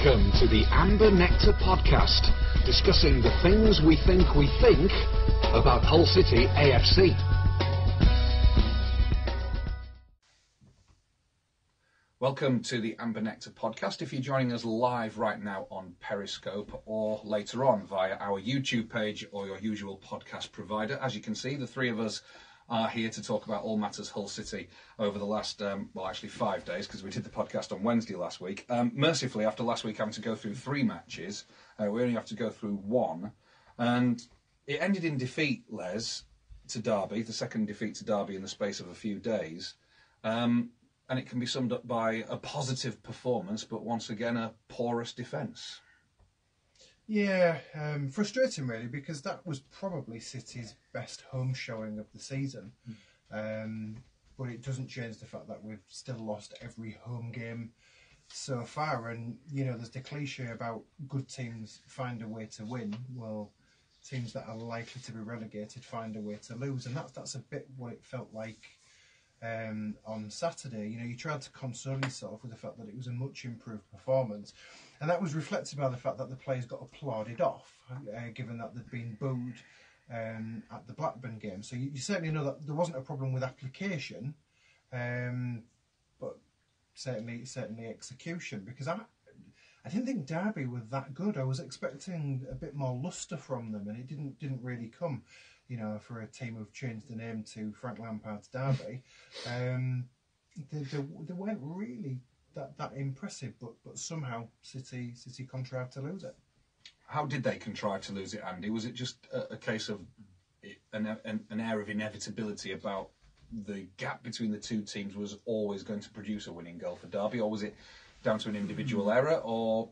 Welcome to the Amber Nectar podcast, discussing the things we think about Hull City AFC. Welcome to the Amber Nectar podcast. If you're joining us live right now on Periscope or later on via our YouTube page or your usual podcast provider, as you can see, the three of us are here to talk about all matters Hull City over the last, 5 days, because we did the podcast on Wednesday last week. Mercifully, after last week having to go through 3 matches, we only have to go through 1. And it ended in defeat, Les, to Derby, the second defeat to Derby in the space of a few days. And it can be summed up by a positive performance, but once again, a porous defence. Yeah, frustrating really, because that was probably City's best home showing of the season. But it doesn't change the fact that we've still lost every home game so far. And, you know, there's the cliche about good teams find a way to win. Well, teams that are likely to be relegated find a way to lose. And that's a bit what it felt like on Saturday. You know, you tried to console yourself with the fact that it was a much improved performance. And that was reflected by the fact that the players got applauded off, given that they'd been booed at the Blackburn game. So you certainly know that there wasn't a problem with application, but certainly execution. Because I didn't think Derby were that good. I was expecting a bit more lustre from them, and it didn't really come. You know, for a team who've changed the name to Frank Lampard's Derby, they weren't really that impressive, but somehow City contrived to lose it. How did they contrive to lose it, Andy? Was it just a case of an air of inevitability about the gap between the two teams was always going to produce a winning goal for Derby, or was it down to an individual error, or,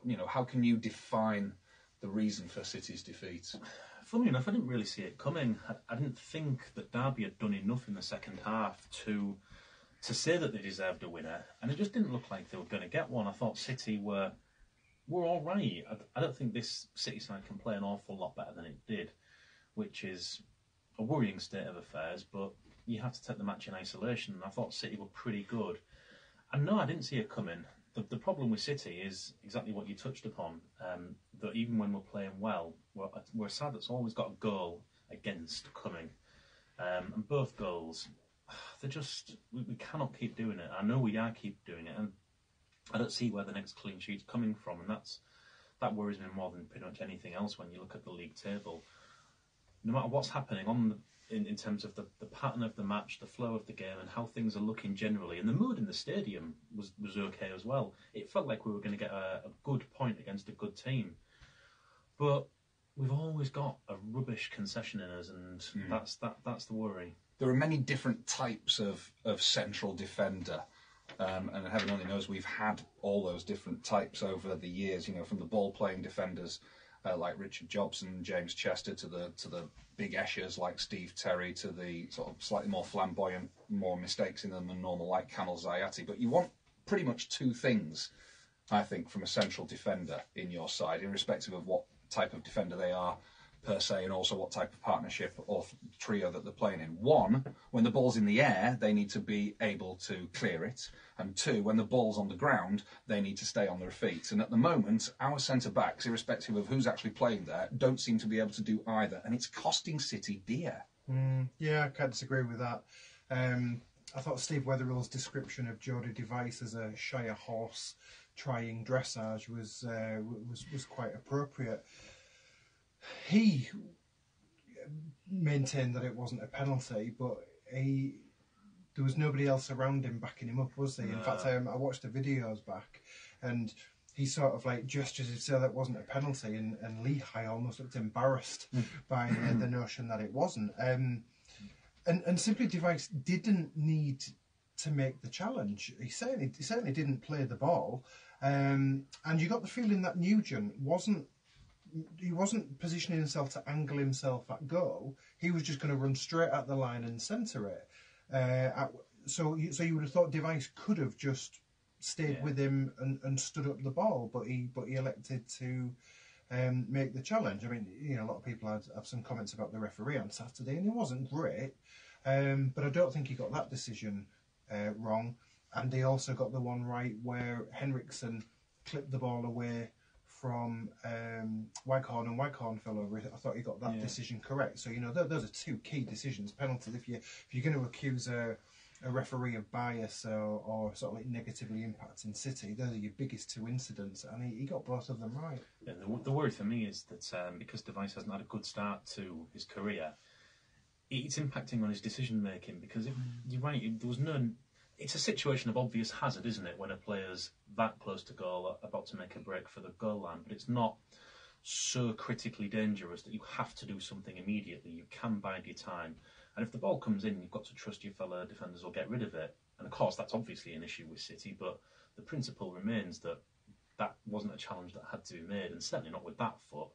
you know, how can you define the reason for City's defeat? Funnily enough, I didn't really see it coming. I didn't think that Derby had done enough in the second half to say that they deserved a winner, and it just didn't look like they were going to get one. I thought City were all right. I don't think this City side can play an awful lot better than it did, which is a worrying state of affairs, but you have to take the match in isolation, and I thought City were pretty good. And no, I didn't see it coming. The problem with City is exactly what you touched upon, that even when we're playing well, we're a side that's always got a goal against coming. And both goals, they're just, we cannot keep doing it. I know we are keep doing it, and I don't see where the next clean sheet's coming from, and that worries me more than pretty much anything else when you look at the league table. No matter what's happening in terms of the pattern of the match, the flow of the game, and how things are looking generally, and the mood in the stadium was okay as well. It felt like we were going to get a good point against a good team, but we've always got a rubbish concession in us, and that's the worry. There are many different types of central defender, and heaven only knows we've had all those different types over the years. You know, from the ball-playing defenders like Richard Jobson, James Chester, to the big Eschers like Steve Terry, to the sort of slightly more flamboyant, more mistakes in them than normal like Kamil Zayati. But you want pretty much 2 things, I think, from a central defender in your side, irrespective of what type of defender they are per se, and also what type of partnership or trio that they're playing in. 1, when the ball's in the air, they need to be able to clear it. And 2, when the ball's on the ground, they need to stay on their feet. And at the moment, our centre-backs, irrespective of who's actually playing there, don't seem to be able to do either. And it's costing City dear. Yeah, I can't disagree with that. I thought Steve Weatherall's description of Jody Device as a Shire horse trying dressage was quite appropriate. He maintained that it wasn't a penalty, but there was nobody else around him backing him up, was there? In fact, I watched the videos back, and he sort of like gestures to say that wasn't a penalty, and Lehigh almost looked embarrassed by the notion that it wasn't. And simply Device didn't need to make the challenge. He certainly didn't play the ball, and you got the feeling that Nugent wasn't positioning himself to angle himself at goal. He was just going to run straight at the line and centre it. So you would have thought Device could have just stayed with him and stood up the ball, but he elected to make the challenge. I mean, you know, a lot of people have some comments about the referee on Saturday, and he wasn't great, but I don't think he got that decision wrong. And he also got the one right where Henriksen clipped the ball away from Waghorn, and Waghorn fell over it. I thought he got that decision correct. So those are two key decisions. Penalties. If you're going to accuse a referee of bias or sort of like negatively impacting City, those are your biggest two incidents, and he got both of them right. Yeah, the worry for me is that because Device hasn't had a good start to his career, it's impacting on his decision making. Because you're right, there was no. It's a situation of obvious hazard, isn't it, when a player's that close to goal, about to make a break for the goal line, but it's not so critically dangerous that you have to do something immediately. You can bide your time. And if the ball comes in, you've got to trust your fellow defenders will get rid of it. And of course, that's obviously an issue with City, but the principle remains that that wasn't a challenge that had to be made, and certainly not with that foot.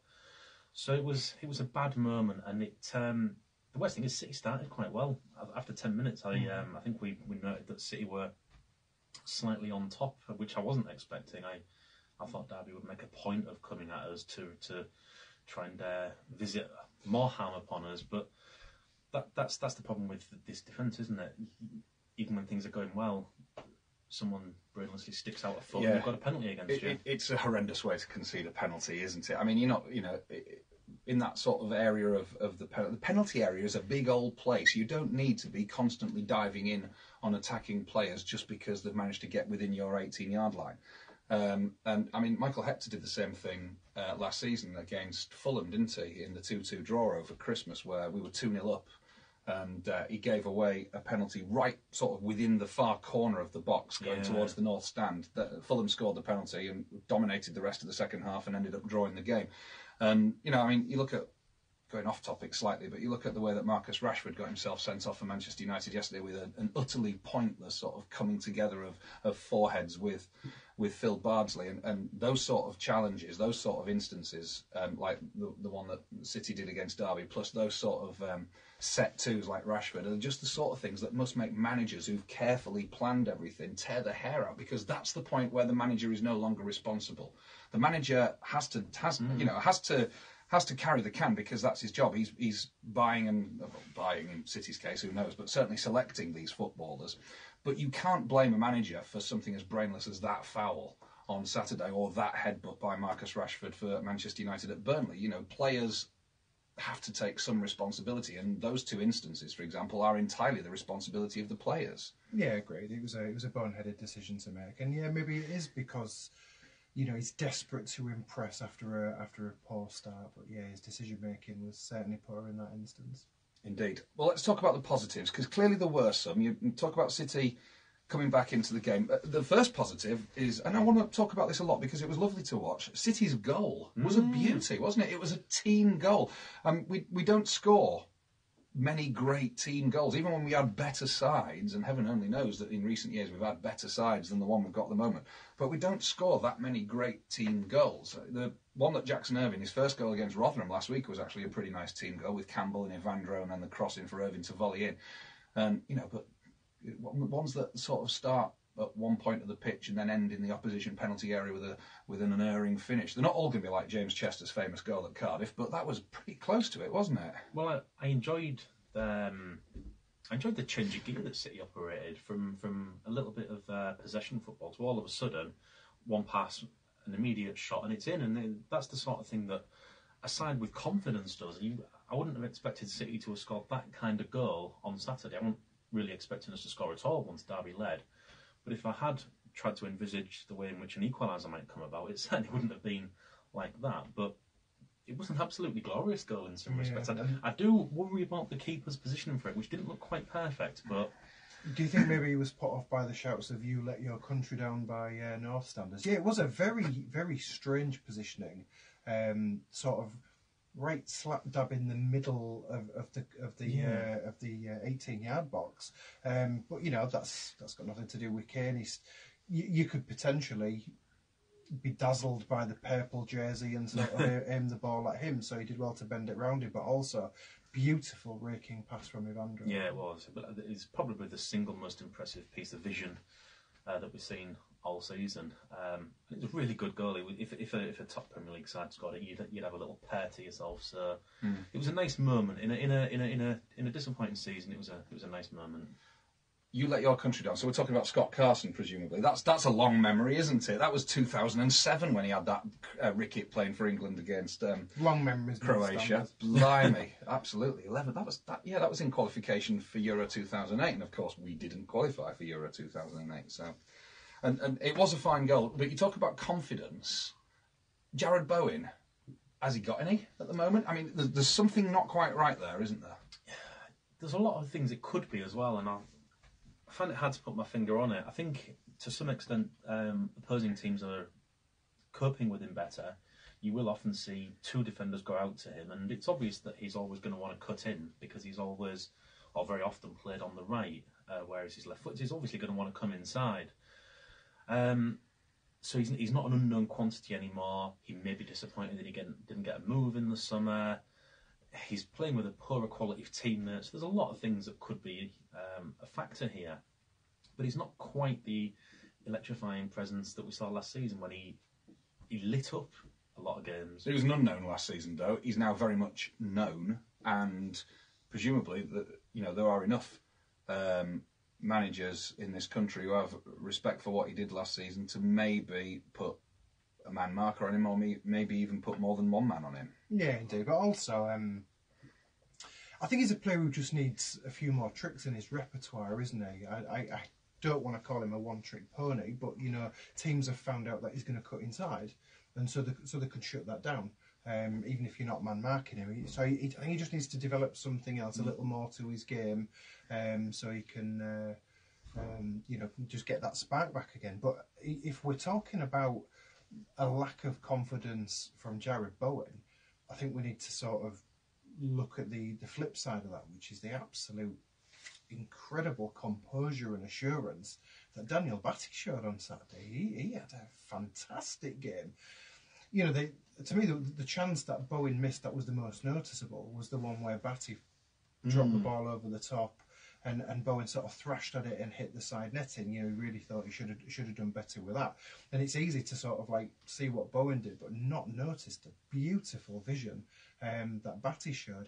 So it was a bad moment, and the worst thing is City started quite well. After 10 minutes, I think we noted that City were slightly on top, which I wasn't expecting. I thought Derby would make a point of coming at us to try and visit more harm upon us, but that's the problem with this defence, isn't it? Even when things are going well, someone brainlessly sticks out a foot and you've got a penalty against you. It's a horrendous way to concede a penalty, isn't it? I mean, you're not, in that sort of area of the penalty area is a big old place. You don't need to be constantly diving in on attacking players just because they've managed to get within your 18-yard line. And I mean, Michael Hector did the same thing last season against Fulham, didn't he? In the 2-2 draw over Christmas, where we were 2-0 up, and he gave away a penalty right sort of within the far corner of the box, going towards the north stand. Fulham scored the penalty and dominated the rest of the second half and ended up drawing the game. And I mean, you look at, going off topic slightly, but you look at the way that Marcus Rashford got himself sent off for Manchester United yesterday with an utterly pointless sort of coming together of foreheads with Phil Bardsley, and those sort of challenges, those sort of instances, like the one that City did against Derby, plus those sort of set twos like Rashford, are just the sort of things that must make managers who've carefully planned everything tear their hair out, because that's the point where the manager is no longer responsible. The manager has to carry the can, because that's his job. He's buying in City's case, who knows, but certainly selecting these footballers. But you can't blame a manager for something as brainless as that foul on Saturday, or that headbutt by Marcus Rashford for Manchester United at Burnley. Players have to take some responsibility, and those two instances, for example, are entirely the responsibility of the players. Yeah, agreed. It was a boneheaded decision to make, and maybe it is because he's desperate to impress after a poor start. But his decision making was certainly poor in that instance. Indeed. Well, let's talk about the positives, because clearly there were some. You talk about City coming back into the game. The first positive is, and I want to talk about this a lot because it was lovely to watch, City's goal was a beauty, wasn't it? It was a team goal. We don't score many great team goals, even when we had better sides, and heaven only knows that in recent years we've had better sides than the one we've got at the moment, but we don't score that many great team goals. The one that Jackson Irvine, his first goal against Rotherham last week, was actually a pretty nice team goal, with Campbell and Evandro and then the crossing for Irvine to volley in. And but ones that sort of start at one point of the pitch and then end in the opposition penalty area with an unerring finish, they're not all going to be like James Chester's famous goal at Cardiff, but that was pretty close to it, wasn't it? Well, I enjoyed the change of gear that City operated from a little bit of possession football to all of a sudden one pass, an immediate shot, and it's in. And that's the sort of thing that a side with confidence does. I wouldn't have expected City to have scored that kind of goal on Saturday. I wasn't really expecting us to score at all once Derby led. But if I had tried to envisage the way in which an equaliser might come about, it certainly wouldn't have been like that. But it was an absolutely glorious goal in some respects. I do worry about the keeper's positioning for it, which didn't look quite perfect. But do you think maybe he was put off by the shouts of "You let your country down" by North standards? Yeah, it was a very, very strange positioning, sort of right slap dab in the middle of the 18-yard box. But that's got nothing to do with Kane. You could potentially be dazzled by the purple jersey and sort of aim the ball at him, so he did well to bend it round him, but also beautiful raking pass from Evandro. Yeah, it was. But it's probably the single most impressive piece of vision that we've seen all season. It was a really good goal. If a top Premier League side scored it, you'd have a little pair to yourself. So it was a nice moment in a disappointing season. It was a nice moment. you let your country down. So we're talking about Scott Carson, presumably. That's a long memory, isn't it? That was 2007 when he had that ricket playing for England against long memories, Croatia. Blimey, absolutely. 11. That was in qualification for Euro 2008, and of course we didn't qualify for Euro 2008. So, and it was a fine goal. But you talk about confidence. Jared Bowen, has he got any at the moment? I mean, there's something not quite right there, isn't there? There's a lot of things it could be as well, and I find it hard to put my finger on it. I think to some extent opposing teams are coping with him better. You will often see two defenders go out to him, and it's obvious that he's always going to want to cut in because he's always, or very often, played on the right, whereas his left foot. He's obviously going to want to come inside. So he's not an unknown quantity anymore. He may be disappointed that he didn't get a move in the summer. He's playing with a poorer quality of teammates. There's a lot of things that could be a factor here. But he's not quite the electrifying presence that we saw last season when he lit up a lot of games. He was an unknown last season, though. He's now very much known, and presumably there are enough managers in this country who have respect for what he did last season to maybe put a man marker on him, or maybe even put more than one man on him. Yeah, indeed. But also, I think he's a player who just needs a few more tricks in his repertoire, isn't he? I don't want to call him a one-trick pony, but teams have found out that he's going to cut inside, and so they could shut that down. Even if you're not man marking him, so I think he just needs to develop something else, a little more to his game, so he can, just get that spark back again. But if we're talking about a lack of confidence from Jared Bowen, I think we need to sort of look at the flip side of that, which is the absolute incredible composure and assurance that Daniel Batty showed on Saturday. He had a fantastic game. To me, the chance that Bowen missed that was the most noticeable was the one where Batty dropped the ball over the top, and Bowen sort of thrashed at it and hit the side netting. He really thought he should have done better with that. And it's easy to sort of like see what Bowen did, but not notice the beautiful vision that Batty showed.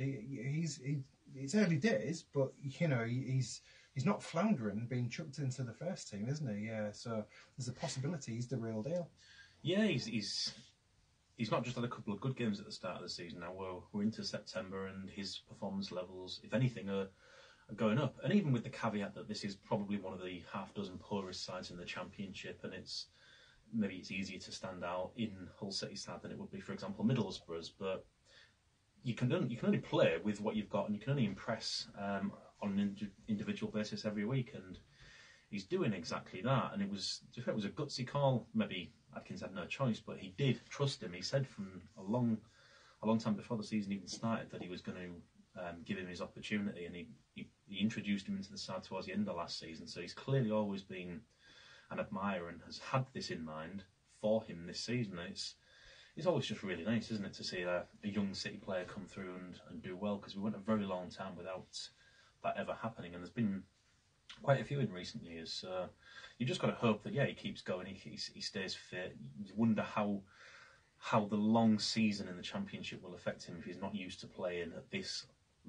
It's early days, but he's not floundering, being chucked into the first team, isn't he? Yeah. So there's a possibility he's the real deal. Yeah, he's not just had a couple of good games at the start of the season. Now we're into September, and his performance levels, if anything, are going up. And even with the caveat that this is probably one of the half dozen poorest sides in the Championship, and it's easier to stand out in Hull City side than it would be, for example, Middlesbrough's. But you can only play with what you've got, and you can only impress on an individual basis every week. And he's doing exactly that. And it was a gutsy call. Maybe Adkins had no choice, but he did trust him. He said from a long time before the season even started that he was going to give him his opportunity, and he introduced him into the side towards the end of last season. So he's clearly always been an admirer and has had this in mind for him this season. It's always just really nice, isn't it, to see a young City player come through and do well, because we went a very long time without that ever happening, and there's been quite a few in recent years. So you just got to hope that he keeps going, he stays fit. You wonder how the long season in the Championship will affect him if he's not used to playing at this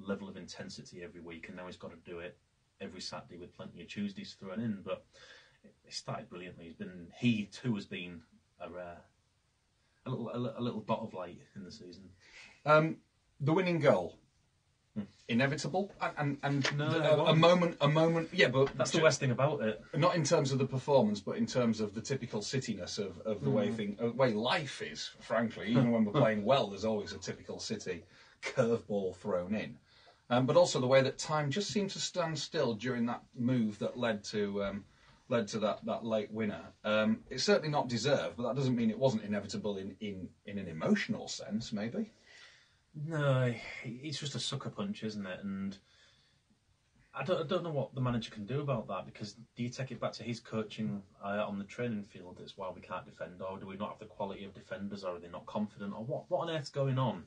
level of intensity every week, and now he's got to do it every Saturday with plenty of Tuesdays thrown in. But it started brilliantly. He too has been a little dot of light in the season. The winning goal, inevitable, and No, a moment. Yeah, but that's the worst thing about it. Not in terms of the performance, but in terms of the typical Cityness of the way life is. Frankly, even when we're playing well, there's always a typical City curveball thrown in. But also the way that time just seemed to stand still during that move that led to that late winner. It's certainly not deserved, but that doesn't mean it wasn't inevitable in an emotional sense, maybe. No, it's just a sucker punch, isn't it? And I don't know what the manager can do about that, because do you take it back to his coaching on the training field? That's why we can't defend, or do we not have the quality of defenders, or are they not confident, or what on earth's going on?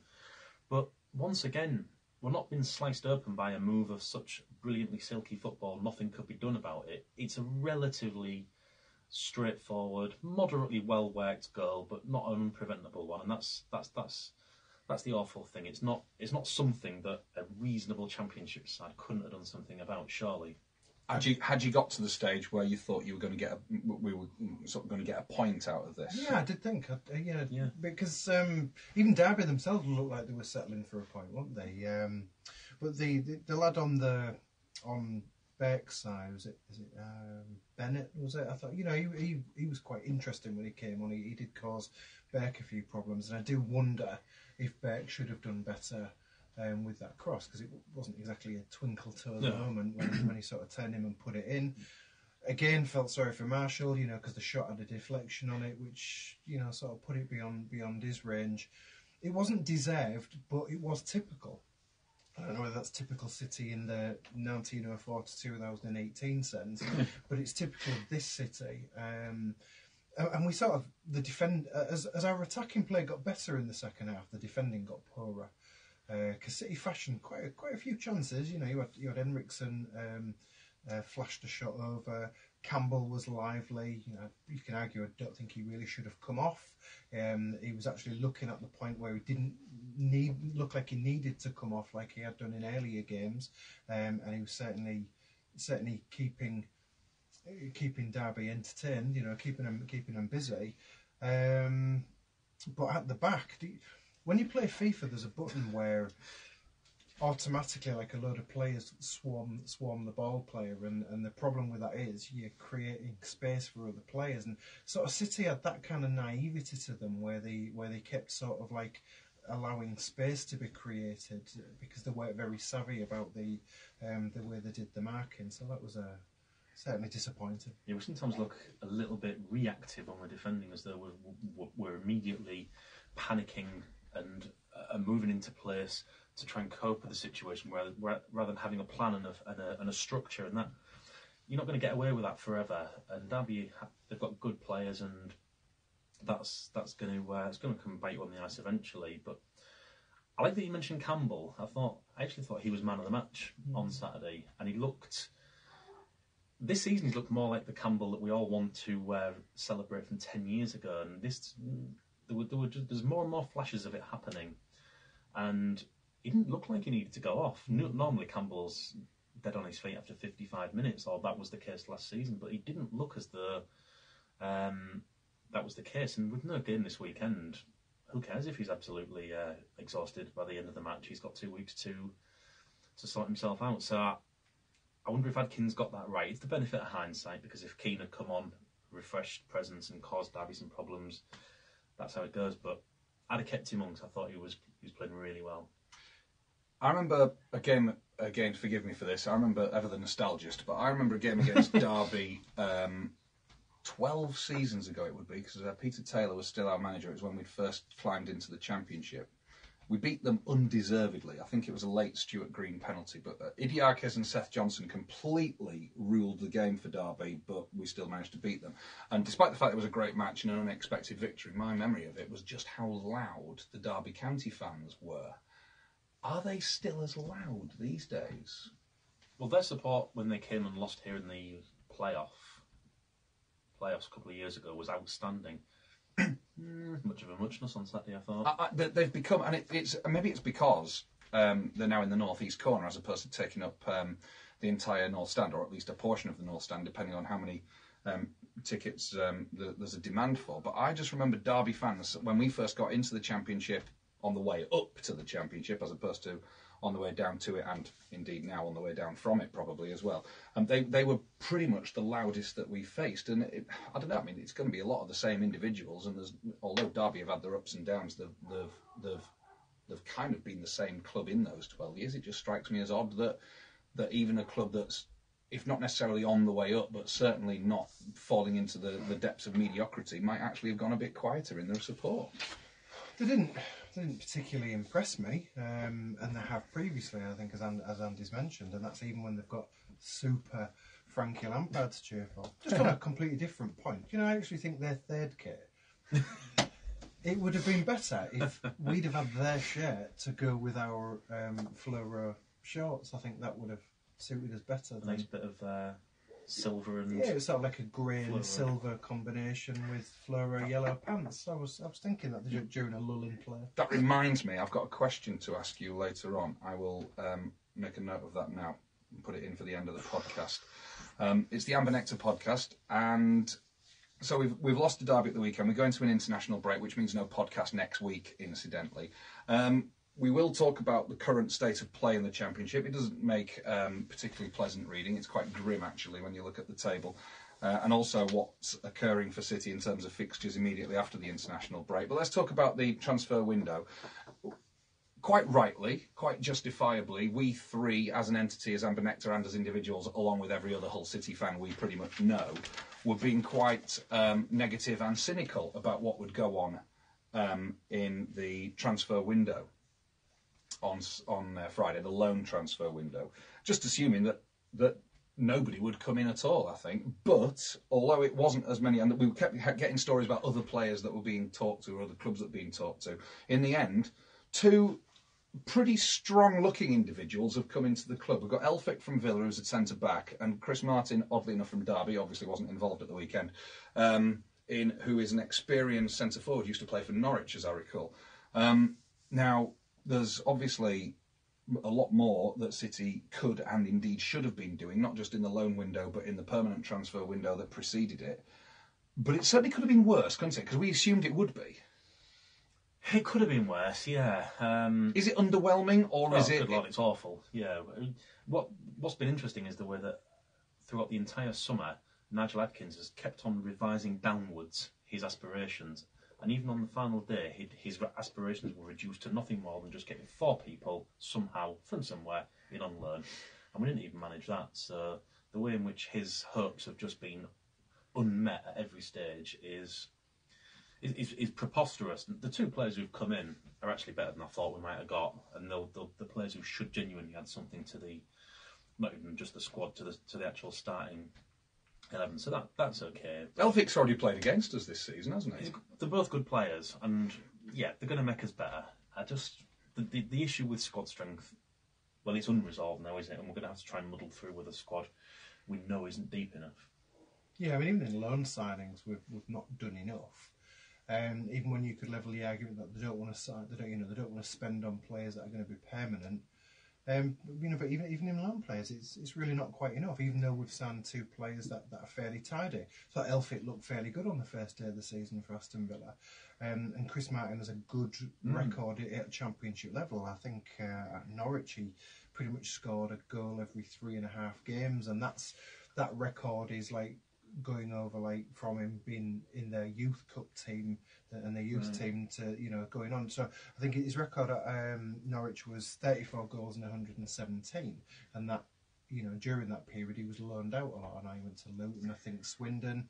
But once again, we're not being sliced open by a move of such brilliantly silky football. Nothing could be done about it. It's a relatively straightforward, moderately well-worked goal, but not an unpreventable one. And that's the awful thing. It's not something that a reasonable Championship side couldn't have done something about, surely. Had you got to the stage where you thought you were going to get we were sort of going to get a point out of this? Yeah, I did think. Yeah, because even Derby themselves looked like they were settling for a point, weren't they? But the lad on Beck's side, is it Bennett? Was it? I thought he was quite interesting when he came on. He did cause Beck a few problems, and I do wonder if Beck should have done better. With that cross, because it wasn't exactly a twinkle toes moment when he sort of turned him and put it in. Again, felt sorry for Marshall, because the shot had a deflection on it, which sort of put it beyond his range. It wasn't deserved, but it was typical. I don't know whether that's typical City in the 1904 to 2018 sense, but it's typical of this City. And we sort of as our attacking play got better in the second half, the defending got poorer. Because City fashioned quite a few chances. You had Henriksen flashed a shot over. Campbell was lively. You can argue I don't think he really should have come off. He was actually looking at the point where he didn't look like he needed to come off like he had done in earlier games, and he was certainly keeping Derby entertained. Keeping them busy. But at the back. When you play FIFA, there's a button where automatically, like a load of players swarm the ball player, and the problem with that is you're creating space for other players. And sort of City had that kind of naivety to them, where they kept sort of like allowing space to be created because they weren't very savvy about the way they did the marking. So that was certainly disappointing. Yeah, we sometimes look a little bit reactive on the defending, as though we're immediately panicking and moving into place to try and cope with the situation, rather than having a plan and a structure, and that you're not going to get away with that forever. And Derby, they've got good players, and that's going to come bite you on the ice eventually. But I like that you mentioned Campbell. I actually thought he was man of the match on Saturday, and he looked. This season, he's looked more like the Campbell that we all want to celebrate from 10 years ago, and there's more and more flashes of it happening, and he didn't look like he needed to go off. Normally Campbell's dead on his feet after 55 minutes, or that was the case last season, but he didn't look as though that was the case. And with no game this weekend, who cares if he's absolutely exhausted by the end of the match? He's got 2 weeks to sort himself out. So I wonder if Adkins got that right. It's the benefit of hindsight, because if Keane had come on, refreshed presence, and caused Derby some problems, that's how it goes. But I'd have kept him on, because I thought he was playing really well. I remember a game, again, forgive me for this, I remember ever the nostalgist, but I remember a game against Derby 12 seasons ago it would be, because Peter Taylor was still our manager. It was when we'd first climbed into the Championship. We beat them undeservedly. I think it was a late Stuart Green penalty, but Idiakes and Seth Johnson completely ruled the game for Derby, but we still managed to beat them. And despite the fact it was a great match and an unexpected victory, my memory of it was just how loud the Derby County fans were. Are they still as loud these days? Well, their support when they came and lost here in the playoffs a couple of years ago was outstanding. Much of a muchness on Saturday, I thought. They've become, and maybe it's because they're now in the northeast corner as opposed to taking up the entire north stand, or at least a portion of the north stand, depending on how many tickets there's a demand for. But I just remember Derby fans when we first got into the Championship, on the way up to the Championship, as opposed to on the way down to it, and indeed now on the way down from it probably as well. They were pretty much the loudest that we faced, and I don't know. I mean, it's going to be a lot of the same individuals, and although Derby have had their ups and downs, they've kind of been the same club in those 12 years. It just strikes me as odd that even a club that's, if not necessarily on the way up, but certainly not falling into the depths of mediocrity, might actually have gone a bit quieter in their support. They didn't particularly impress me, and they have previously, I think, as Andy's mentioned, and that's even when they've got super Frankie Lampard to cheer for. Just on a completely different point, I actually think their third kit, it would have been better if we'd have had their shirt to go with our fluoro shorts. I think that would have suited us better. A nice bit of silver and it's sort of like a grey and silver combination with fluoro yellow pants. I was thinking that during a lull in play. That reminds me, I've got a question to ask you later on. I will make a note of that now. put it in for the end of the podcast. It's the Amber Nectar podcast, and so we've lost to Derby at the weekend. We're going to an international break, which means no podcast next week, incidentally. We will talk about the current state of play in the Championship. It doesn't make particularly pleasant reading. It's quite grim, actually, when you look at the table. And also what's occurring for City in terms of fixtures immediately after the international break. But let's talk about the transfer window. Quite rightly, quite justifiably, we three, as an entity, as Amber Nectar and as individuals, along with every other Hull City fan we pretty much know, were being quite negative and cynical about what would go on in the transfer window on Friday, the loan transfer window. Just assuming that nobody would come in at all, I think. But although it wasn't as many, and we kept getting stories about other players that were being talked to or other clubs that were being talked to, in the end, two pretty strong-looking individuals have come into the club. We've got Elphick from Villa, who's a centre-back, and Chris Martin, oddly enough, from Derby, obviously wasn't involved at the weekend, who is an experienced centre-forward, used to play for Norwich, as I recall. Now, there's obviously a lot more that City could and indeed should have been doing, not just in the loan window, but in the permanent transfer window that preceded it. But it certainly could have been worse, couldn't it? Because we assumed it would be. It could have been worse, yeah. Is it underwhelming, or is it... Good Lord, it's awful, yeah. What's been interesting is the way that throughout the entire summer, Nigel Adkins has kept on revising downwards his aspirations. And even on the final day, his aspirations were reduced to nothing more than just getting 4 people, somehow, from somewhere, in on loan. And we didn't even manage that. So the way in which his hopes have just been unmet at every stage is preposterous. The 2 players who've come in are actually better than I thought we might have got, and the players who should genuinely add something to the, not even just the squad, to the actual starting 11. So that's okay. Elphick's already played against us this season, hasn't he? They're both good players, and yeah, they're going to make us better. The issue with squad strength, well, it's unresolved now, isn't it? And we're going to have to try and muddle through with a squad we know isn't deep enough. Yeah, I mean, even in loan signings, we've not done enough. Even when you could level the argument that they don't want to sign, they don't want to spend on players that are going to be permanent. But even in loan players, it's really not quite enough. Even though we've signed 2 players that are fairly tidy. So Elphick looked fairly good on the first day of the season for Aston Villa, and Chris Martin has a good record at Championship level. I think at Norwich he pretty much scored a goal every 3.5 games, and that record is like going over like from him being in their youth cup team and their youth team to going on. So I think his record at Norwich was 34 goals and 117, and that during that period he was loaned out a lot, and I went to Luton, I think Swindon,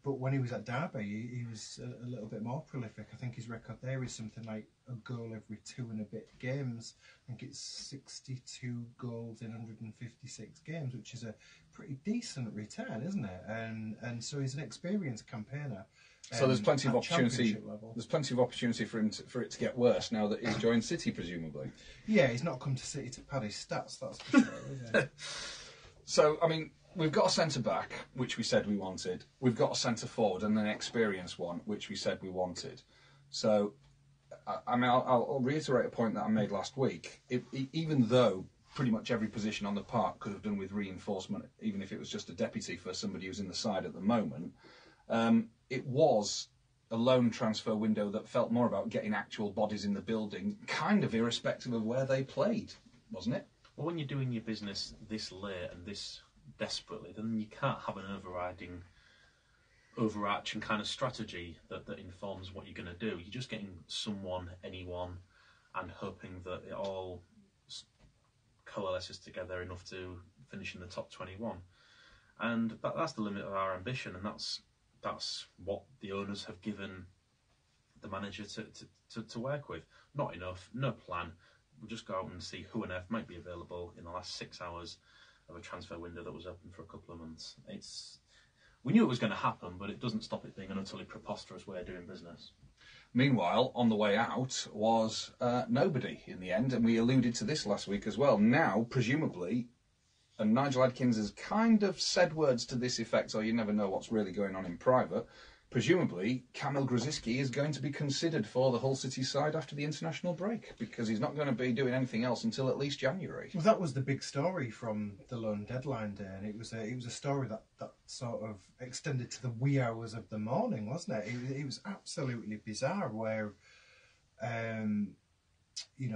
but when he was at Derby he was a little bit more prolific. I think his record there is something like a goal every 2 and a bit games. I think it's 62 goals in 156 games, which is a pretty decent return, isn't it? And so he's an experienced campaigner. So there's plenty of opportunity. There's plenty of opportunity for it to get worse now that he's joined City, presumably. Yeah, he's not come to City to pad his stats, that's for sure. Isn't it? So I mean, we've got a centre back, which we said we wanted. We've got a centre forward and an experienced one, which we said we wanted. So, I mean, I'll reiterate a point that I made last week. Even though pretty much every position on the park could have done with reinforcement, even if it was just a deputy for somebody who's in the side at the moment, it was a loan transfer window that felt more about getting actual bodies in the building, kind of irrespective of where they played, wasn't it? Well, when you're doing your business this late and this desperately, then you can't have an overarching kind of strategy that informs what you're going to do. You're just getting someone, anyone, and hoping that it all coalesces together enough to finish in the top 21. And that's the limit of our ambition, and that's what the owners have given the manager to work with. Not enough, no plan. We'll just go out and see who on earth might be available in the last 6 hours of a transfer window that was open for a couple of months. We knew it was going to happen, but it doesn't stop it being an utterly preposterous way of doing business. Meanwhile, on the way out was nobody in the end, and we alluded to this last week as well. Now, presumably, and Nigel Adkins has kind of said words to this effect, so you never know what's really going on in private, presumably Kamil Grzycki is going to be considered for the Hull City side after the international break, because he's not going to be doing anything else until at least January. Well, that was the big story from the loan deadline day, and it was a story that sort of extended to the wee hours of the morning, wasn't it? It was absolutely bizarre where,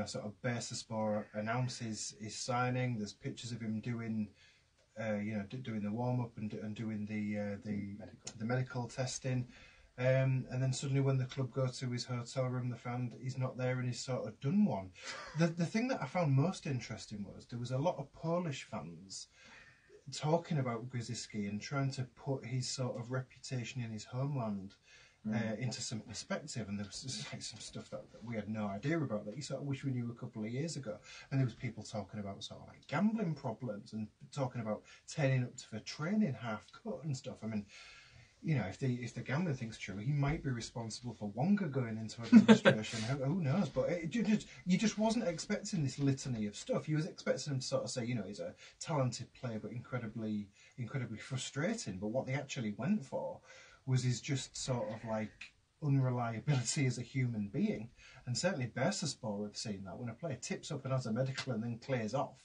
sort of Bursaspor announces his signing. There's pictures of him doing the warm up and doing the medical testing, and then suddenly when the club go to his hotel room, they found he's not there and he's sort of done one. The thing that I found most interesting was there was a lot of Polish fans talking about Grzycki and trying to put his sort of reputation in his homeland into some perspective, and there was just like some stuff that we had no idea about that you sort of wish we knew a couple of years ago. And there was people talking about sort of like gambling problems and talking about turning up for training half cut and stuff. I mean, if the gambling thing's true, he might be responsible for Wonga going into administration. Who knows? But you just wasn't expecting this litany of stuff. You was expecting him to sort of say, he's a talented player, but incredibly frustrating. But what they actually went for was his just sort of like unreliability as a human being. And certainly Bursaspor have seen that when a player tips up and has a medical and then clears off.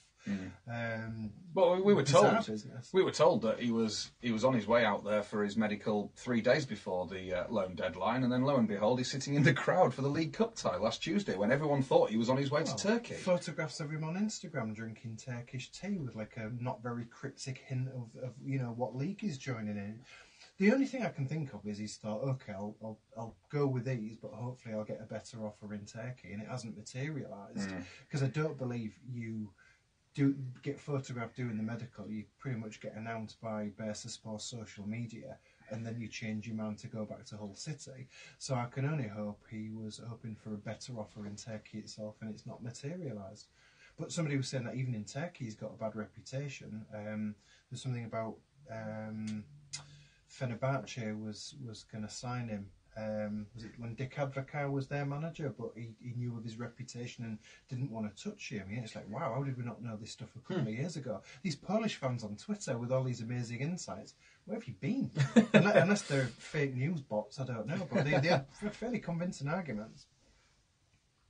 Well, we were told that he was on his way out there for his medical 3 days before the loan deadline, and then lo and behold, he's sitting in the crowd for the League Cup tie last Tuesday when everyone thought he was on his way to Turkey. Photographs of him on Instagram drinking Turkish tea with like a not very cryptic hint of what league he's joining in. The only thing I can think of is he's thought, okay, I'll go with these, but hopefully I'll get a better offer in Turkey, and it hasn't materialised, because I don't believe you do get photographed doing the medical. You pretty much get announced by Bursaspor's social media, and then you change your mind to go back to Hull City. So I can only hope he was hoping for a better offer in Turkey itself, and it's not materialised. But somebody was saying that even in Turkey he's got a bad reputation. There's something about Fenerbahce was going to sign him. Was it when Dick Advocaat was their manager, but he knew of his reputation and didn't want to touch him. It's like, wow, how did we not know this stuff a couple of years ago? These Polish fans on Twitter with all these amazing insights, where have you been? Unless they're fake news bots, I don't know, but they're fairly convincing arguments.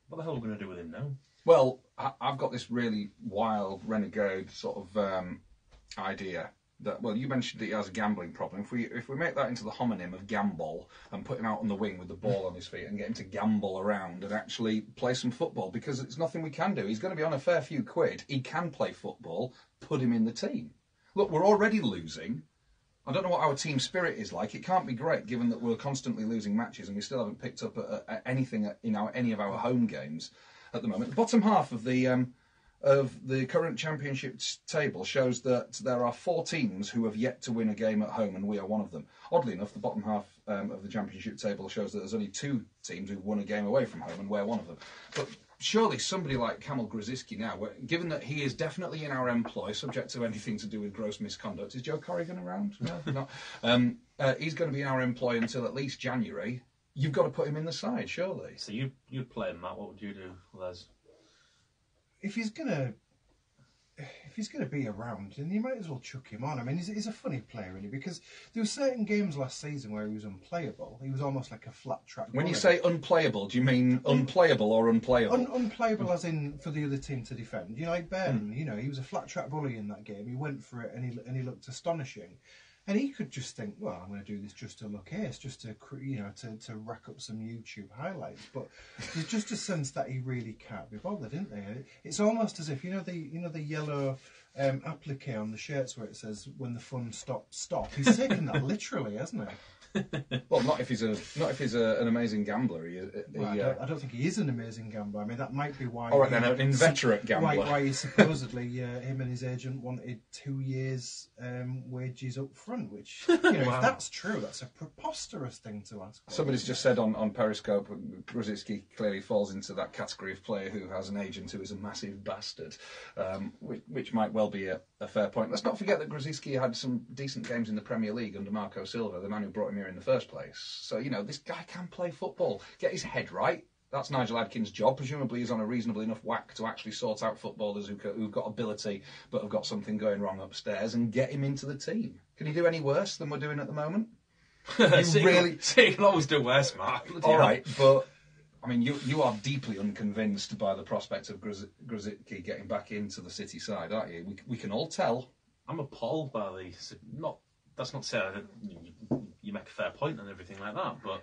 What the hell are we going to do with him now? Well, I've got this really wild renegade sort of idea. Well, you mentioned that he has a gambling problem. If we make that into the homonym of gamble and put him out on the wing with the ball on his feet and get him to gamble around and actually play some football, because it's nothing we can do. He's going to be on a fair few quid. He can play football. Put him in the team. Look, we're already losing. I don't know what our team spirit is like. It can't be great, given that we're constantly losing matches and we still haven't picked up anything in any of our home games at the moment. The bottom half of the current championship table shows that there are 4 teams who have yet to win a game at home, and we are one of them. Oddly enough, the bottom half of the championship table shows that there's only 2 teams who've won a game away from home, and we're one of them. But surely somebody like Kamil Grzycki now, given that he is definitely in our employ, subject to anything to do with gross misconduct. Is Joe Corrigan around? No, not. He's going to be in our employ until at least January. You've got to put him in the side, surely. So you'd play him, Matt. What would you do, Les? If he's gonna be around, then you might as well chuck him on. I mean, he's a funny player, really, because there were certain games last season where he was unplayable. He was almost like a flat track. When you say unplayable, do you mean unplayable or unplayable? Unplayable, as in for the other team to defend. Like Ben, he was a flat track bully in that game. He went for it, and he looked astonishing. And he could just think, well, I'm going to do this just to look ace, just to to rack up some YouTube highlights. But there's just a sense that he really can't be bothered, isn't there? It's almost as if the yellow applique on the shirts where it says "When the fun stops, stop." He's taken that literally, hasn't he? Well, not if he's an amazing gambler. I don't think he is an amazing gambler. I mean, that might be why. All right, then, an inveterate gambler. Why he supposedly him and his agent wanted 2 years wages up front. Which wow. If that's true, that's a preposterous thing to ask for. Somebody's just said on Periscope, Grzycki clearly falls into that category of player who has an agent who is a massive bastard, which might well be a fair point. Let's not forget that Grzycki had some decent games in the Premier League under Marco Silva, the man who brought him here in the first place. So, this guy can play football. Get his head right. That's Nigel Adkins' job. Presumably he's on a reasonable enough whack to actually sort out footballers who've got ability but have got something going wrong upstairs and get him into the team. Can he do any worse than we're doing at the moment? City can always do worse, Mark. All right, but I mean, you are deeply unconvinced by the prospect of Grzycki getting back into the City side, aren't you? We can all tell. I'm appalled by these. That's not to say you make a fair point and everything like that, but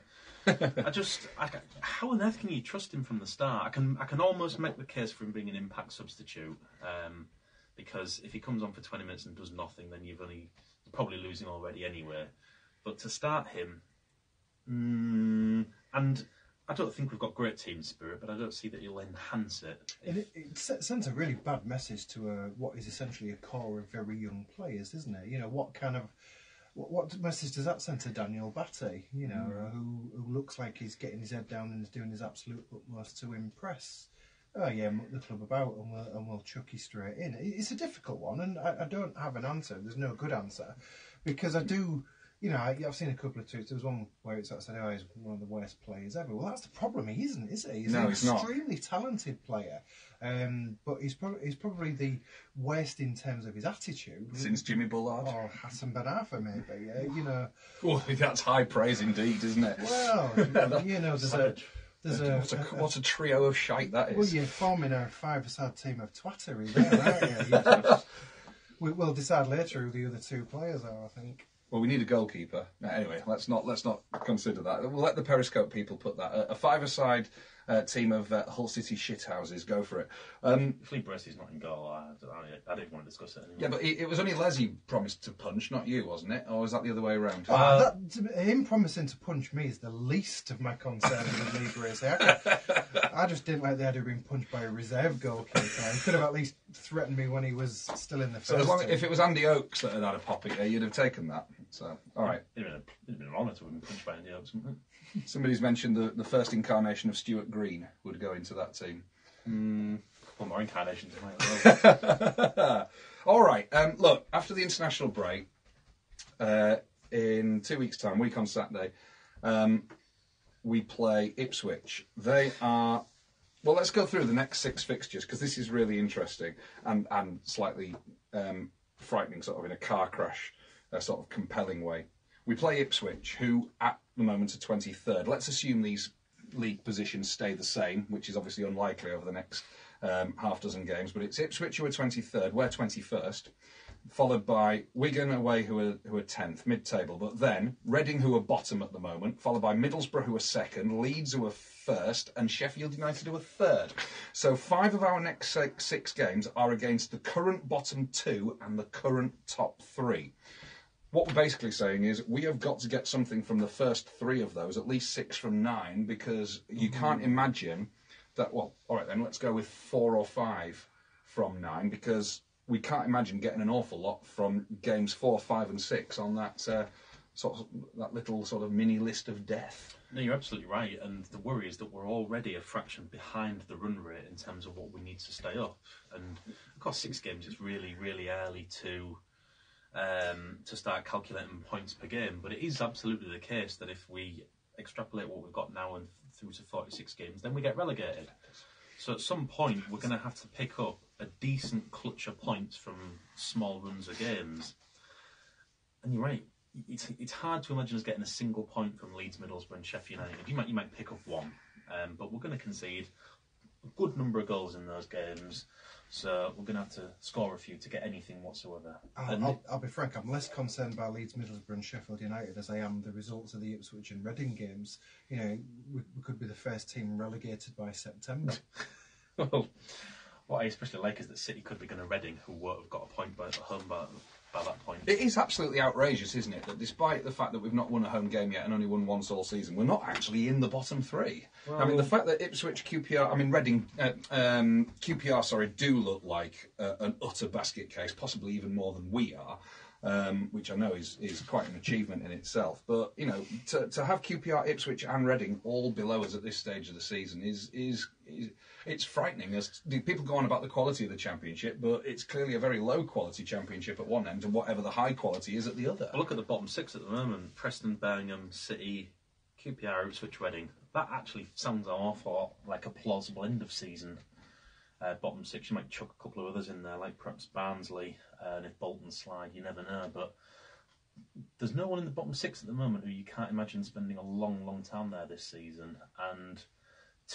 how on earth can you trust him from the start? I can almost make the case for him being an impact substitute, because if he comes on for 20 minutes and does nothing, then you're probably losing already anyway. But to start him, and I don't think we've got great team spirit, but I don't see that he'll enhance it. It sends a really bad message to what is essentially a core of very young players, isn't it? You know, what message does that send to Daniel Batty? You know, who looks like he's getting his head down and is doing his absolute utmost to impress. Oh yeah, muck the club about and we'll chuck you straight in. It's a difficult one, and I don't have an answer. There's no good answer, because I do. You know, I've seen a couple of tweets. There was one where it sort of said, "Oh, he's one of the worst players ever." Well, that's the problem. He isn't, is he? He's an extremely talented player, but he's probably the worst in terms of his attitude since Jimmy Bullard or Hassan Ben Arfa, maybe. You know, well, that's high praise indeed, isn't it? Well, you know, what a trio of shite that is. Well, you're forming a five-a-side team of twattery there, aren't you? We'll decide later who the other two players are, I think. Well, we need a goalkeeper. Anyway, let's not consider that. We'll let the Periscope people put that. A five-a-side team of Hull City shithouses. Go for it. Fleet Bracy's not in goal. I didn't want to discuss it anymore. Yeah, but it was only Leslie promised to punch, not you, wasn't it? Or was that the other way around? Him promising to punch me is the least of my concern with Lee Bracy. I just didn't like the idea of being punched by a reserve goalkeeper. He could have at least threatened me when he was still in the first team. If it was Andy Oakes that had a pop at you, you'd have taken that. So, all right. It'd have been an honour to have been punched by Andy Oakes, wouldn't it? Somebody's mentioned the first incarnation of Stuart Green would go into that team. One more incarnations, might as well. All right. Look, after the international break, in 2 weeks' time, week on Saturday, we play Ipswich. They are... Well, let's go through the next 6 fixtures, because this is really interesting and slightly frightening, sort of in a car crash, sort of compelling way. We play Ipswich, who at the moment are 23rd. Let's assume these league positions stay the same, which is obviously unlikely over the next half dozen games. But it's Ipswich who are 23rd, we're 21st, followed by Wigan away who are 10th, mid-table. But then Reading who are bottom at the moment, followed by Middlesbrough who are 2nd, Leeds who are 1st, and Sheffield United who are 3rd. So 5 of our next 6 games are against the current bottom 2 and the current top 3. What we're basically saying is we have got to get something from the first 3 of those, at least 6 from 9, because you can't imagine that, well, all right then, let's go with 4 or 5 from 9, because we can't imagine getting an awful lot from games 4, 5 and 6 on that that little sort of mini list of death. No, you're absolutely right, and the worry is that we're already a fraction behind the run rate in terms of what we need to stay up. And of course, 6 games is really, really early to start calculating points per game, but it is absolutely the case that if we extrapolate what we've got now and through to 46 games, then we get relegated. So at some point we're going to have to pick up a decent clutch of points from small runs of games. And you're right, it's hard to imagine us getting a single point from Leeds, Middlesbrough and Sheffield United. You might pick up one, but we're going to concede a good number of goals in those games. So we're going to have to score a few to get anything whatsoever. I'll be frank, I'm less concerned by Leeds, Middlesbrough and Sheffield United as I am the results of the Ipswich and Reading games. You know, we could be the first team relegated by September. Well, what I especially like is that City could be going to Reading, who won't have got a point by home by that point. It is absolutely outrageous, isn't it, that despite the fact that we've not won a home game yet and only won once all season, we're not actually in the bottom 3. Well, I mean, the fact that Ipswich, Reading, QPR, do look like an utter basket case, possibly even more than we are, which I know is quite an achievement in itself. But, you know, to have QPR, Ipswich and Reading all below us at this stage of the season is it's frightening. As people go on about the quality of the championship, but it's clearly a very low quality championship at one end and whatever the high quality is at the other. Well, look at the bottom 6 at the moment: Preston, Birmingham, City, QPR, Ipswich, Reading. That actually sounds an awful lot like a plausible end of season. Bottom 6, you might chuck a couple of others in there, like perhaps Barnsley, and if Bolton slide, you never know. But there's no one in the bottom 6 at the moment who you can't imagine spending a long, long time there this season. And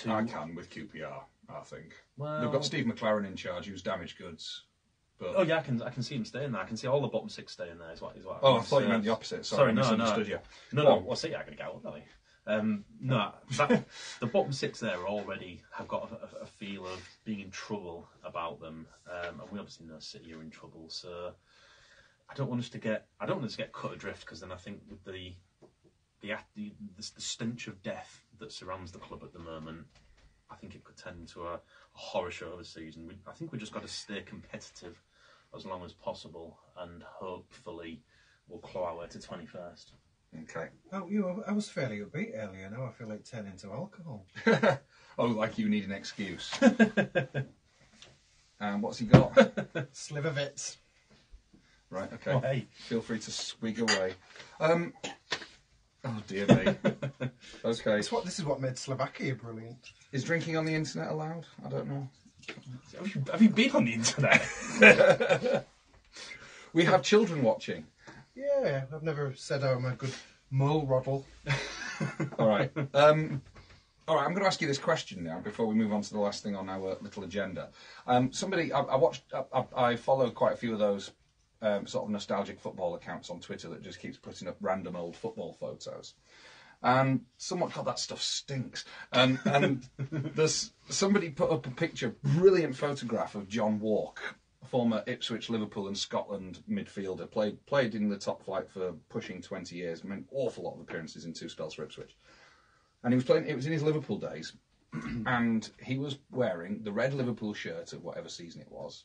I can with QPR, I think. Well, they've got Steve McLaren in charge, who's damaged goods. But... Oh yeah, I can see him staying there. I can see all the bottom 6 staying there. Is what I thought you meant the opposite. Sorry, I misunderstood you. No. Well, see, I'm going to get out, don't I? The bottom 6 there already have got a feel of being in trouble about them, and we obviously know City are in trouble. So I don't want us to get cut adrift, because then I think with the stench of death that surrounds the club at the moment, I think it could tend into a horror show this season. I think we've just got to stay competitive as long as possible, and hopefully we'll claw our way to 21st. Okay. Oh, I was fairly upbeat earlier. Now I feel like turning into alcohol. Oh, like you need an excuse. What's he got? Slivovitz. Right, okay. Oh, hey. Feel free to swig away. Oh, dear me. Okay. This is what made Slovakia brilliant. Is drinking on the internet allowed? I don't know. Have you been on the internet? We have children watching. Yeah, I've never said I'm a good mole roddle. All right. I'm going to ask you this question now before we move on to the last thing on our little agenda. I follow quite a few of those sort of nostalgic football accounts on Twitter that just keeps putting up random old football photos. And someone, God, that stuff stinks. And there's somebody put up a picture, brilliant photograph of John Walk, former Ipswich, Liverpool and Scotland midfielder, played in the top flight for pushing 20 years, made an awful lot of appearances in 2 spells for Ipswich. And he was playing, it was in his Liverpool days, and he was wearing the red Liverpool shirt of whatever season it was,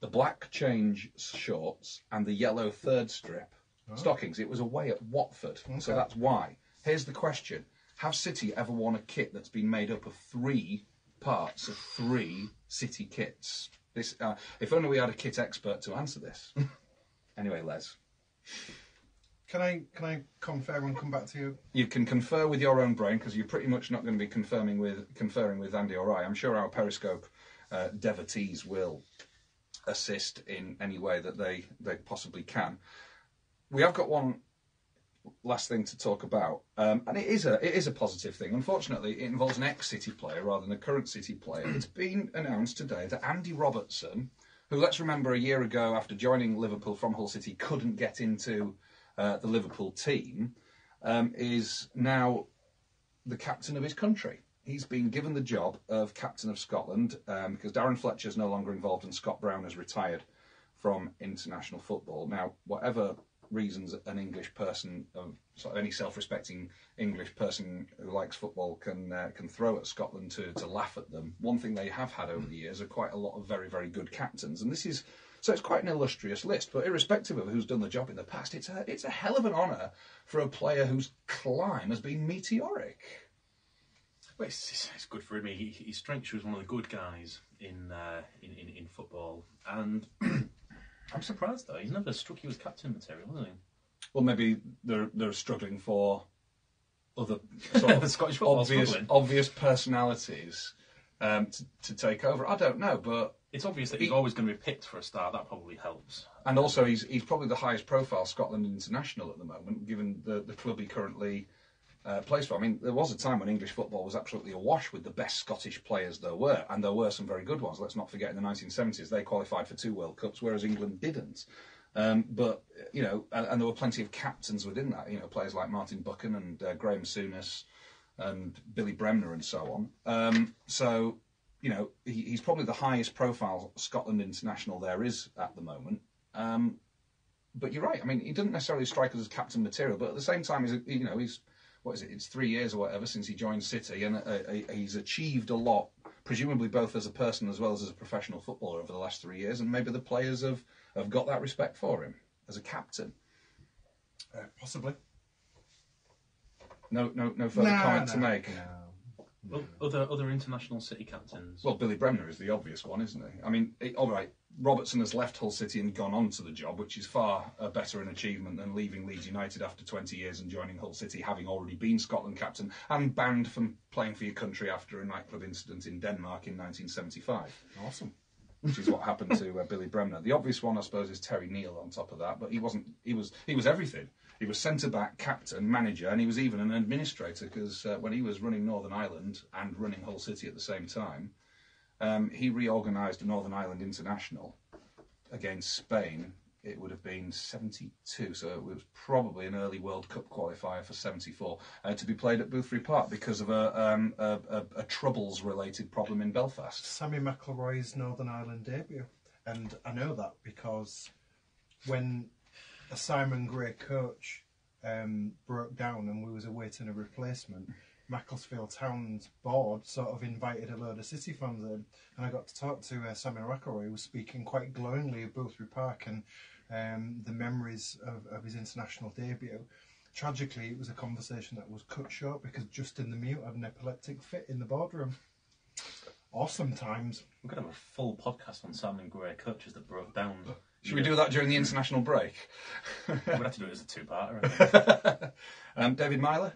the black change shorts, and the yellow third strip stockings. It was away at Watford, so that's why. Here's the question. Have City ever worn a kit that's been made up of 3 parts of 3 City kits? This, if only we had a kit expert to answer this. Anyway, Les. Can I confer and come back to you? You can confer with your own brain, because you're pretty much not going to be conferring with Andy or I. I'm sure our Periscope devotees will assist in any way that they possibly can. We have got one last thing to talk about, and it is a positive thing. Unfortunately, it involves an ex-City player rather than a current City player. It's been announced today that Andy Robertson, who, let's remember, a year ago after joining Liverpool from Hull City couldn't get into the Liverpool team, is now the captain of his country. He's been given the job of captain of Scotland because Darren Fletcher's no longer involved and Scott Brown has retired from international football. Now, whatever reasons an English person, sort of any self-respecting English person who likes football can throw at Scotland to laugh at them, one thing they have had over the years are quite a lot of very, very good captains, and this is so it's quite an illustrious list. But irrespective of who's done the job in the past, it's a hell of an honour for a player whose climb has been meteoric. Well, it's good for him. He strikes you as one of the good guys in football, and I'm surprised though he's never struck you as captain material, has he? Well, maybe they're struggling for other sort of Scottish obvious personalities to take over. I don't know, but it's obvious that he's always going to be picked for a start. That probably helps. And also, he's probably the highest profile Scotland international at the moment, given the club he currently plays for. I mean, there was a time when English football was absolutely awash with the best Scottish players there were, and there were some very good ones. Let's not forget, in the 1970s, they qualified for 2 World Cups, whereas England didn't. But, you know, and there were plenty of captains within that, you know, players like Martin Buchan and Graham Souness and Billy Bremner and so on. So, you know, he's probably the highest profile Scotland international there is at the moment. But you're right. I mean, he doesn't necessarily strike us as captain material, but at the same time, he's what is it? It's 3 years or whatever since he joined City, and he's achieved a lot, presumably both as a person as well as a professional footballer over the last 3 years, and maybe the players have got that respect for him as a captain. Possibly. No further comment to make. No. Well, other international City captains. Well, Billy Bremner is the obvious one, isn't he? I mean, all right, Robertson has left Hull City and gone on to the job, which is far better an achievement than leaving Leeds United after 20 years and joining Hull City, having already been Scotland captain and banned from playing for your country after a nightclub incident in Denmark in 1975. Awesome. which is what happened to Billy Bremner. The obvious one, I suppose, is Terry Neal on top of that, but he wasn't. He was everything. He was centre-back, captain, manager, and he was even an administrator, because when he was running Northern Ireland and running Hull City at the same time, he reorganised the Northern Ireland International against Spain. It would have been 72, so it was probably an early World Cup qualifier for 74, to be played at Boothby Park because of a Troubles-related problem in Belfast. Sammy McIlroy's Northern Ireland debut. And I know that because when a Simon Gray coach broke down and we was awaiting a replacement, Macclesfield Town's board sort of invited a load of City fans in, and I got to talk to Sammy McIlroy, who was speaking quite glowingly of Boothby Park and the memories of his international debut. Tragically, it was a conversation that was cut short because Justin the Mute had an epileptic fit in the boardroom. Awesome times. We're going to have a full podcast on Simon Gray coaches that broke down. Should we do that during the international break? We'd have to do it as a two-parter. David Myler,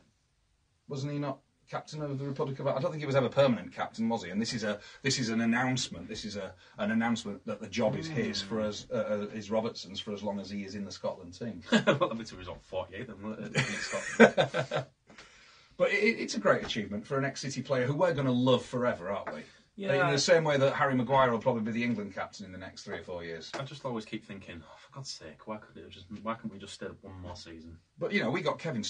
wasn't he not captain of the Republic of Ireland? I don't think he was ever permanent captain, was he? And this is an announcement. This is an announcement that the job is his for us, is Robertson's, for as long as he is in the Scotland team. Well, I bet he was on 48 then, in Scotland. But it's a great achievement for an ex-City player who we're going to love forever, aren't we? Yeah. In the same way that Harry Maguire will probably be the England captain in the next 3 or 4 years. I just always keep thinking, oh, for God's sake, why couldn't we just stay up one more season? But we got Kevin